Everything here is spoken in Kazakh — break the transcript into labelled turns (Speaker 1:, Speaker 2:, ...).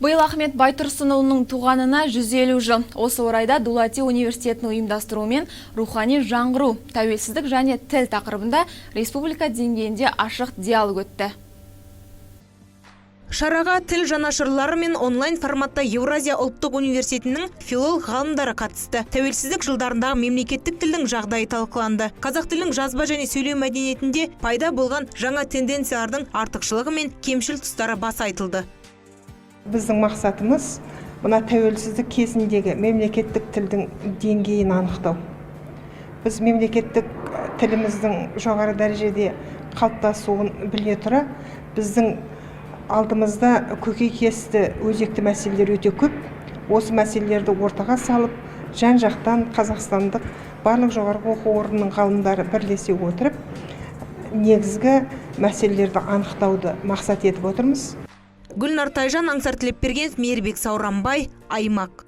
Speaker 1: Биыл Ахмет Байтұрсынұлының туғанына 150 жыл. Осы орайда Дулати университетінің ұйымдастыруымен рухани жаңғыру, тәуелсіздік және тіл тақырыбында республика деңгейінде ашық диалог өтті.
Speaker 2: Шараға тіл жанашырлары мен онлайн форматта Еуразия ұлттық университетінің филолог ғалымдары қатысты. Тәуелсіздік жылдарындағы мемлекеттік тілдің жағдайы талқыланды. Қазақ тілінің жазба және сөйлеу мәдениетінде пайда болған жаңа тенденциялардың артықшылығы мен кемшіл тұстары баса айтылды.
Speaker 3: Біздің мақсатымыз мына тәуелсіздік кезіндегі мемлекеттік тілдің деңгейін анықтау. Біз мемлекеттік тіліміздің жоғары дәрежеде қалыптасуын біле тұра, біздің алдымызда көкейкесті өзекті мәселелер өте көп. Осы мәселелерді ортаға салып, жан-жақтан қазақстандық барлық жоғарғы оқу орнының ғалымдары бірлесе отырып, негізгі мәселелерді анықтауды мақсат етіп отырмыз.
Speaker 2: Гүлнар Тайжан, Аңсар Тілепберген, Мейірбек Сауранбай, Аймақ.